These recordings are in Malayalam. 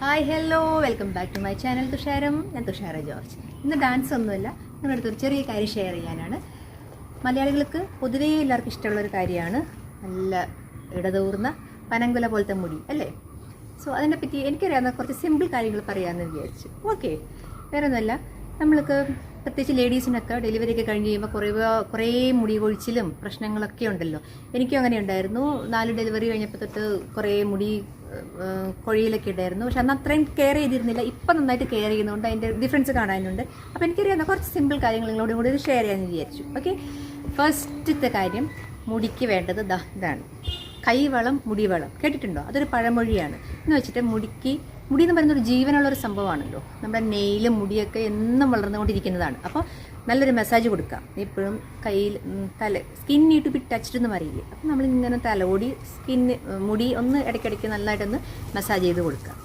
Hi hello welcome back to my channel Thusharam. ഞാൻ തുഷാര ജോർജ്. ഇന്ന് ഡാൻസ് ഒന്നുമല്ല, നിങ്ങളുടെ അടുത്തൊരു ചെറിയ കാര്യം ഷെയർ ചെയ്യാനാണ്. മലയാളികൾക്ക് പൊതുവേ എല്ലാവർക്കും ഇഷ്ടമുള്ളൊരു കാര്യമാണ് നല്ല ഇടതൂർന്ന പനങ്കുല പോലത്തെ മുടി അല്ലേ. സോ അതിനെപ്പറ്റി എനിക്കറിയാവുന്ന കുറച്ച് സിമ്പിൾ കാര്യങ്ങൾ പറയാമെന്ന് വിചാരിച്ചു. ഓക്കെ, വേറെ ഒന്നുമല്ല, നമ്മൾക്ക് പ്രത്യേകിച്ച് ലേഡീസിനൊക്കെ ഡെലിവറി ഒക്കെ കഴിഞ്ഞ് കഴിയുമ്പോൾ കുറേ മുടി കൊഴിച്ചിലും പ്രശ്നങ്ങളൊക്കെ ഉണ്ടല്ലോ. എനിക്കും അങ്ങനെ ഉണ്ടായിരുന്നു. 4 ഡെലിവറി കഴിഞ്ഞപ്പോൾ തൊട്ട് കുറേ മുടി കൊഴിയിലൊക്കെ ഉണ്ടായിരുന്നു. പക്ഷെ അന്ന് അത്രയും കെയർ ചെയ്തിരുന്നില്ല. ഇപ്പം നന്നായിട്ട് കെയർ ചെയ്യുന്നതുകൊണ്ട് അതിൻ്റെ ഡിഫറൻസ് കാണാനുണ്ട്. അപ്പോൾ എനിക്കറിയാവുന്ന കുറച്ച് സിമ്പിൾ കാര്യങ്ങൾ നിങ്ങളോടും കൂടി ഷെയർ ചെയ്യാമെന്ന് വിചാരിച്ചു. ഓക്കെ, ഫസ്റ്റത്തെ കാര്യം, മുടിക്ക് വേണ്ടത് ഇതാണ് കൈവളം മുടിവളം. കേട്ടിട്ടുണ്ടോ? അതൊരു പഴമൊഴിയാണ്. എന്ന് വെച്ചിട്ട് മുടി എന്ന് പറയുന്നൊരു ജീവനുള്ളൊരു സംഭവമാണല്ലോ. നമ്മുടെ നെയിലും മുടിയൊക്കെ എന്നും വളർന്നുകൊണ്ടിരിക്കുന്നതാണ്. അപ്പോൾ നല്ലൊരു മസാജ് കൊടുക്കാം എപ്പോഴും. കയ്യിൽ സ്കിന്നി ടു ബി ടച്ച്ഡ് എന്ന് പറയില്ലേ. അപ്പോൾ നമ്മളിങ്ങനെ തലോടി മുടി ഒന്ന് ഇടയ്ക്കിടയ്ക്ക് നന്നായിട്ടൊന്ന് മസാജ് ചെയ്ത് കൊടുക്കാം.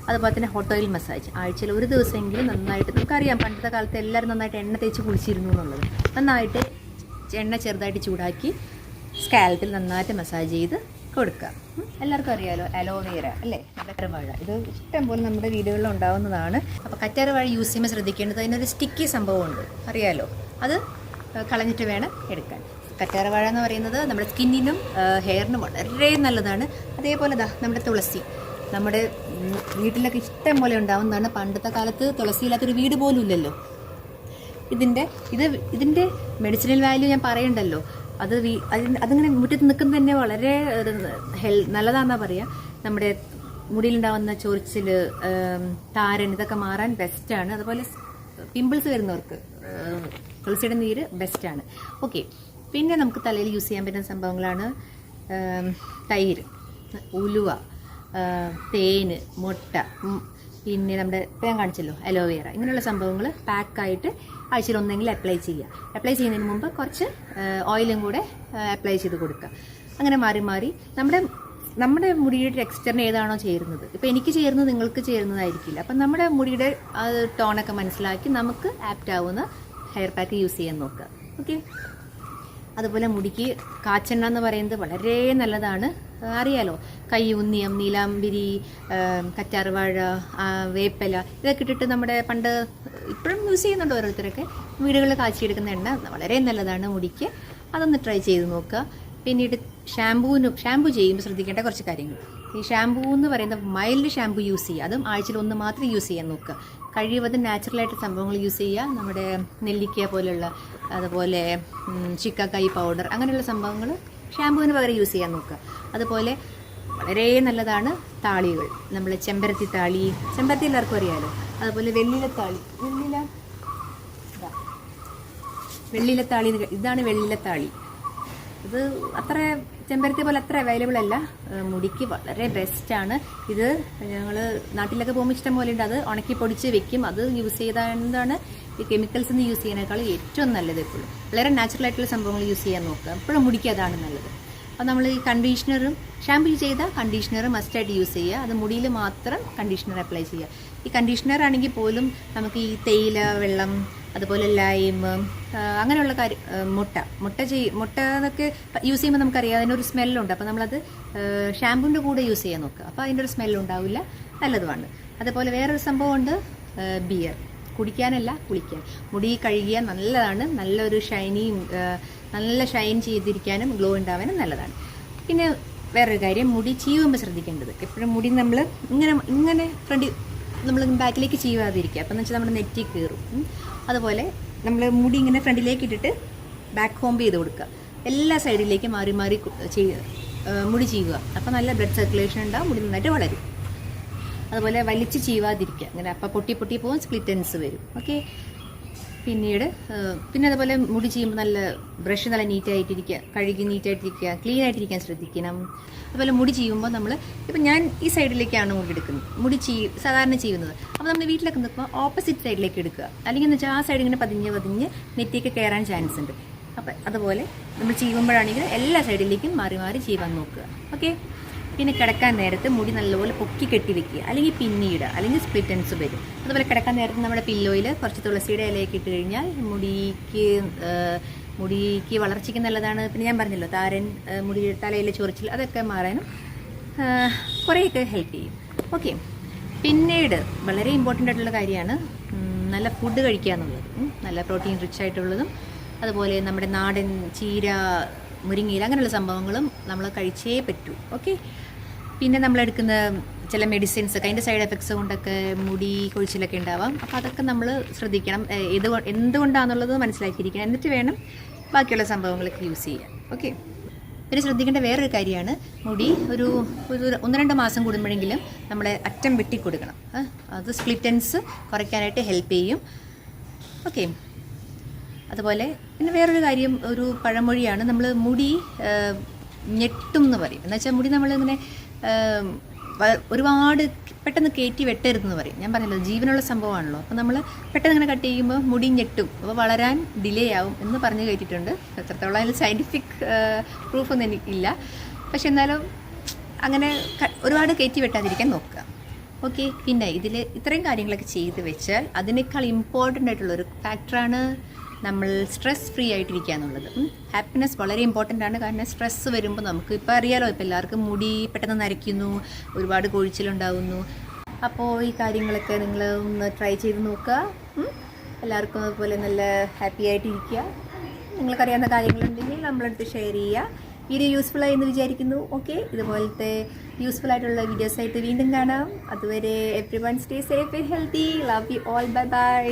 അതുപോലെ തന്നെ ഹോട്ട് ഓയിൽ മസാജ് ആഴ്ചയിൽ ഒരു ദിവസമെങ്കിലും നന്നായിട്ട്, നമുക്കറിയാം പണ്ടത്തെ കാലത്ത് എല്ലാവരും നന്നായിട്ട് എണ്ണ തേച്ച് കുളിച്ചിരുന്നു എന്നുള്ളത്. നന്നായിട്ട് എണ്ണ ചെറുതായിട്ട് ചൂടാക്കി സ്കാൽപ്പിൽ നന്നായിട്ട് മസാജ് ചെയ്ത് കൊടുക്കാം. എല്ലാവർക്കും അറിയാമല്ലോ അലോവേര അല്ലേ, കറ്റാർവാഴ. ഇത് ഇഷ്ടംപോലെ നമ്മുടെ വീടുകളിൽ ഉണ്ടാവുന്നതാണ്. അപ്പോൾ കറ്റാർവാഴ യൂസ് ചെയ്യുമ്പോൾ ശ്രദ്ധിക്കേണ്ടത് അതിനൊരു സ്റ്റിക്കി സംഭവമുണ്ട്, അറിയാമല്ലോ. അത് കളഞ്ഞിട്ട് വേണം എടുക്കാൻ. കറ്റാർവാഴ എന്ന് പറയുന്നത് നമ്മുടെ സ്കിന്നിനും ഹെയറിനും വളരെ നല്ലതാണ്. അതേപോലെ നമ്മുടെ തുളസി, നമ്മുടെ വീട്ടിലൊക്കെ ഇഷ്ടം പോലെ ഉണ്ടാവുന്നതാണ്. പണ്ടത്തെ കാലത്ത് തുളസി ഇല്ലാത്തൊരു വീട് പോലും ഇല്ലല്ലോ. ഇതിൻ്റെ മെഡിസിനൽ വാല്യൂ ഞാൻ പറയണ്ടല്ലോ. അതിങ്ങനെ മുറ്റത്ത് നിൽക്കുന്നത് തന്നെ വളരെ നല്ലതാണെന്നാണ് പറയുക. നമ്മുടെ മുടിയിലുണ്ടാവുന്ന ചൊറിച്ചിൽ, താരൻ, ഇതൊക്കെ മാറാൻ ബെസ്റ്റാണ്. അതുപോലെ പിമ്പിൾസ് വരുന്നവർക്ക് തുളസിയുടെ നീര് ബെസ്റ്റാണ്. ഓക്കെ, പിന്നെ നമുക്ക് തലയിൽ യൂസ് ചെയ്യാൻ പറ്റുന്ന സംഭവങ്ങളാണ് തൈര്, ഉലുവ, തേന്, മുട്ട, പിന്നെ നമ്മുടെ ഞാൻ കാണിച്ചല്ലോ അലോവേറ. ഇങ്ങനെയുള്ള സംഭവങ്ങൾ പാക്കായിട്ട് ആഴ്ചയിൽ ഒന്നെങ്കിലും അപ്ലൈ ചെയ്യുക. അപ്ലൈ ചെയ്യുന്നതിന് മുമ്പ് കുറച്ച് ഓയിലും കൂടെ അപ്ലൈ ചെയ്ത് കൊടുക്കുക. അങ്ങനെ മാറി മാറി നമ്മുടെ മുടിയുടെ ടെക്സ്ചറിന് ഏതാണോ ചേരുന്നത്, ഇപ്പോൾ എനിക്ക് ചേരുന്നത് നിങ്ങൾക്ക് ചേരുന്നതായിരിക്കില്ല. അപ്പം നമ്മുടെ മുടിയുടെ ടോണൊക്കെ മനസ്സിലാക്കി നമുക്ക് ആപ്റ്റ് ആവുന്ന ഹെയർ പാക്ക് യൂസ് ചെയ്യാൻ നോക്കുക. ഓക്കെ, അതുപോലെ മുടിക്ക് കാച്ചെണ്ണ എന്ന് പറയുന്നത് വളരെ നല്ലതാണ്. അറിയാലോ, കയ്യൂന്നിയം, നീലാംബരി, കറ്റാർവാഴ, വേപ്പല, ഇതൊക്കെ ഇട്ടിട്ട് നമ്മുടെ പണ്ട് ഇപ്പോഴും യൂസ് ചെയ്യുന്നുണ്ട് ഓരോരുത്തരൊക്കെ. വീടുകളിൽ കാച്ചിയെടുക്കുന്ന എണ്ണ വളരെ നല്ലതാണ് മുടിക്ക്. അതൊന്ന് ട്രൈ ചെയ്ത് നോക്കുക. പിന്നീട് ഷാമ്പൂ ചെയ്യുമ്പോൾ ശ്രദ്ധിക്കേണ്ട കുറച്ച് കാര്യങ്ങൾ. ഈ ഷാമ്പൂ എന്ന് പറയുന്നത് മൈൽഡ് ഷാമ്പൂ യൂസ് ചെയ്യുക. അതും ആഴ്ചയിൽ ഒന്ന് മാത്രം യൂസ് ചെയ്യാൻ നോക്കുക. കഴിവതും നാച്ചുറലായിട്ട് സംഭവങ്ങൾ യൂസ് ചെയ്യുക. നമ്മുടെ നെല്ലിക്ക പോലുള്ള, അതുപോലെ ചിക്കക്കായ് പൗഡർ, അങ്ങനെയുള്ള സംഭവങ്ങൾ ഷാമ്പൂവിന് പകരം യൂസ് ചെയ്യാൻ നോക്കുക. അതുപോലെ വളരെ നല്ലതാണ് താളികൾ. നമ്മൾ ചെമ്പരത്തി എല്ലാവർക്കും അറിയാമല്ലോ. അതുപോലെ വെള്ളിലത്താളി, ഇതാണ് വെള്ളിലത്താളി. ഇത് അത്ര ചെമ്പരത്തി പോലെ അത്ര അവൈലബിൾ അല്ല. മുടിക്ക് വളരെ ബെസ്റ്റാണ് ഇത്. ഞങ്ങൾ നാട്ടിലൊക്കെ പോകുമ്പോൾ ഇഷ്ടം പോലെ ഉണ്ട്. അത് ഉണക്കി പൊടിച്ച് വെക്കും. അത് യൂസ് ചെയ്താണ് ഈ കെമിക്കൽസ് നിന്ന് യൂസ് ചെയ്യുന്നതിനേക്കാൾ ഏറ്റവും നല്ലത് എപ്പോഴും വളരെ നാച്ചുറലായിട്ടുള്ള സംഭവങ്ങൾ യൂസ് ചെയ്യാൻ നോക്കുക. എപ്പോഴും മുടിക്ക് അതാണ് നല്ലത്. അപ്പോൾ നമ്മൾ ഈ കണ്ടീഷണറും ഷാമ്പൂ ചെയ്ത കണ്ടീഷണർ മസ്റ്റായിട്ട് യൂസ് ചെയ്യുക. അത് മുടിയിൽ മാത്രം കണ്ടീഷണർ അപ്ലൈ ചെയ്യുക. ഈ കണ്ടീഷണർ ആണെങ്കിൽ പോലും നമുക്ക് ഈ തേയില വെള്ളം, അതുപോലെ ലൈം, അങ്ങനെയുള്ള മുട്ട എന്നൊക്കെ യൂസ് ചെയ്യുമ്പോൾ നമുക്കറിയാം അതിനൊരു സ്മെല്ലുണ്ട്. അപ്പോൾ നമ്മളത് ഷാമ്പൂവിൻ്റെ കൂടെ യൂസ് ചെയ്യാൻ നോക്കുക. അപ്പോൾ അതിൻ്റെ ഒരു സ്മെല്ലുണ്ടാവില്ല, നല്ലതുമാണ്. അതുപോലെ വേറൊരു സംഭവമുണ്ട്, ബിയർ. കുടിക്കാനല്ല, കുളിക്കാൻ. മുടി കഴുകിയാൽ നല്ലതാണ്. നല്ലൊരു നല്ല ഷൈൻ ചെയ്തിരിക്കാനും ഗ്ലോ ഉണ്ടാവാനും നല്ലതാണ്. പിന്നെ വേറൊരു കാര്യം, മുടി ചീവുമ്പോൾ ശ്രദ്ധിക്കേണ്ടത്, എപ്പോഴും മുടി നമ്മൾ ഇങ്ങനെ നമ്മൾ ബാക്കിലേക്ക് ചീവാതിരിക്കുക. അപ്പം എന്ന് വെച്ചാൽ നമ്മുടെ നെറ്റി കയറും. അതുപോലെ നമ്മൾ മുടി ഇങ്ങനെ ഫ്രണ്ടിലേക്ക് ഇട്ടിട്ട് ബാക്ക് കോംബ് ചെയ്ത് കൊടുക്കുക. എല്ലാ സൈഡിലേക്കും മാറി മാറി മുടി ചീവുക. അപ്പോൾ നല്ല ബ്ലഡ് സർക്കുലേഷൻ ഉണ്ടാവും, മുടി നന്നായിട്ട് വളരും. അതുപോലെ വലിച്ച് ചീവാതിരിക്കുക. അങ്ങനെ അപ്പം പൊട്ടി പോകും, സ്പ്ലിറ്റ് എൻഡ്സ് വരും. ഓക്കെ, പിന്നെ അതുപോലെ മുടി ചെയ്യുമ്പോൾ നല്ല ബ്രഷ് നല്ല നീറ്റായിട്ടിരിക്കുക, കഴുകി നീറ്റായിട്ടിരിക്കുക, ക്ലീൻ ആയിട്ടിരിക്കാൻ ശ്രദ്ധിക്കണം. അതുപോലെ മുടി ചെയ്യുമ്പോൾ ഇപ്പം ഞാൻ ഈ സൈഡിലേക്കാണ് മുടി എടുക്കുന്നത്, സാധാരണ ചെയ്യുന്നത്. അപ്പോൾ നമ്മൾ വീട്ടിലൊക്കെ നിൽക്കുമ്പോൾ ഓപ്പോസിറ്റ് സൈഡിലേക്ക് എടുക്കുക. അല്ലെങ്കിൽ എന്ന് വെച്ചാൽ ആ സൈഡ് ഇങ്ങനെ പതിഞ്ഞ് നെറ്റിയൊക്കെ കയറാൻ ചാൻസ് ഉണ്ട്. അപ്പം അതുപോലെ നമ്മൾ ചെയ്യുമ്പോഴാണെങ്കിൽ എല്ലാ സൈഡിലേക്കും മാറി മാറി ചെയ്യാൻ നോക്കുക. ഓക്കെ, പിന്നെ കിടക്കാൻ നേരത്ത് മുടി നല്ലപോലെ പൊക്കി കെട്ടി വെക്കുക, അല്ലെങ്കിൽ പിന്നീട്, അല്ലെങ്കിൽ സ്പ്ലിറ്റ് എൻഡ്സ് വരും. അതുപോലെ കിടക്കാൻ നേരത്ത് നമ്മുടെ പില്ലോയിൽ കുറച്ച് തുളസിയുടെ ഇലയൊക്കെ ഇട്ട് കഴിഞ്ഞാൽ മുടിക്ക് വളർച്ചയ്ക്ക് നല്ലതാണ്. പിന്നെ ഞാൻ പറഞ്ഞല്ലോ, താരൻ, തലയിലെ ചൊറിച്ചിൽ, അതൊക്കെ മാറാനും കുറേയൊക്കെ ഹെൽപ്പ് ചെയ്യും. ഓക്കെ, പിന്നീട് വളരെ ഇമ്പോർട്ടൻ്റ് ആയിട്ടുള്ള കാര്യമാണ് നല്ല ഫുഡ് കഴിക്കുക എന്നുള്ളത്. നല്ല പ്രോട്ടീൻ റിച്ച് ആയിട്ടുള്ളതും അതുപോലെ നമ്മുടെ നാടൻ ചീര, മുരിങ്ങയില അങ്ങനെയുള്ള സംഭവങ്ങളും നമ്മൾ കഴിച്ചേ പറ്റൂ. ഓക്കെ. പിന്നെ നമ്മളെടുക്കുന്ന ചില മെഡിസിൻസ് ഒക്കെ അതിൻ്റെ സൈഡ് എഫക്ട്സ് കൊണ്ടൊക്കെ മുടി കൊഴിച്ചിലൊക്കെ ഉണ്ടാവാം. അപ്പോൾ അതൊക്കെ നമ്മൾ ശ്രദ്ധിക്കണം. എന്തുകൊണ്ടാണെന്നുള്ളത് മനസ്സിലാക്കിയിരിക്കണം. എന്നിട്ട് വേണം ബാക്കിയുള്ള സംഭവങ്ങളൊക്കെ യൂസ് ചെയ്യാൻ. ഓക്കെ. പിന്നെ ശ്രദ്ധിക്കേണ്ട വേറൊരു കാര്യമാണ്, മുടി ഒരു 1-2 മാസം കൂടുമ്പോഴെങ്കിലും നമ്മളെ അറ്റം വെട്ടിക്കൊടുക്കണം. അത് സ്പ്ലിറ്റൻസ് കുറയ്ക്കാനായിട്ട് ഹെൽപ്പ് ചെയ്യും. ഓക്കെ. അതുപോലെ പിന്നെ വേറൊരു കാര്യം, ഒരു പഴമൊഴിയാണ്, നമ്മൾ മുടി ഞെട്ടും എന്ന് പറയും. എന്നുവെച്ചാൽ മുടി നമ്മളിങ്ങനെ ഒരുപാട് പെട്ടെന്ന് കയറ്റി വെട്ടരുതെന്ന് പറയും. ഞാൻ പറഞ്ഞല്ലോ, ജീവനുള്ള സംഭവമാണല്ലോ. അപ്പോൾ നമ്മൾ പെട്ടെന്ന് ഇങ്ങനെ കട്ട് ചെയ്യുമ്പോൾ മുടി ഞെട്ടും, അപ്പോൾ വളരാൻ ഡിലേ ആവും എന്ന് പറഞ്ഞു കേട്ടിട്ടുണ്ട്. എത്രത്തോളം അതിൽ സയൻറ്റിഫിക് പ്രൂഫൊന്നും എനിക്കില്ല. പക്ഷെ എന്നാലും അങ്ങനെ ഒരുപാട് കയറ്റി വെട്ടാതിരിക്കാൻ നോക്കുക. ഓക്കെ. പിന്നെ ഇതിൽ ഇത്രയും കാര്യങ്ങളൊക്കെ ചെയ്ത് വെച്ചാൽ അതിനേക്കാൾ ഇമ്പോർട്ടൻ്റ് ആയിട്ടുള്ളൊരു ഫാക്ടറാണ് നമ്മൾ സ്ട്രെസ് ഫ്രീ ആയിട്ടിരിക്കുക എന്നുള്ളത്. ഹാപ്പിനെസ് വളരെ ഇമ്പോർട്ടൻ്റ് ആണ്. കാരണം സ്ട്രെസ്സ് വരുമ്പോൾ നമുക്ക് ഇപ്പോൾ അറിയാലോ, ഇപ്പോൾ എല്ലാവർക്കും മുടി പെട്ടെന്ന് നരയ്ക്കുന്നു, ഒരുപാട് കൊഴിച്ചിലുണ്ടാവുന്നു. അപ്പോൾ ഈ കാര്യങ്ങളൊക്കെ നിങ്ങൾ ഒന്ന് ട്രൈ ചെയ്ത് നോക്കുക. എല്ലാവർക്കും അതുപോലെ നല്ല ഹാപ്പി ആയിട്ടിരിക്കുക. നിങ്ങൾക്കറിയാവുന്ന കാര്യങ്ങളുണ്ടെങ്കിൽ നമ്മളടുത്ത് ഷെയർ ചെയ്യുക. വീഡിയോ യൂസ്ഫുൾ ആയി എന്ന് വിചാരിക്കുന്നു. ഓക്കെ. ഇതുപോലത്തെ യൂസ്ഫുൾ ആയിട്ടുള്ള വീഡിയോസായിട്ട് വീണ്ടും കാണാം. അതുവരെ everyone stay safe and healthy. Love you all. Bye bye.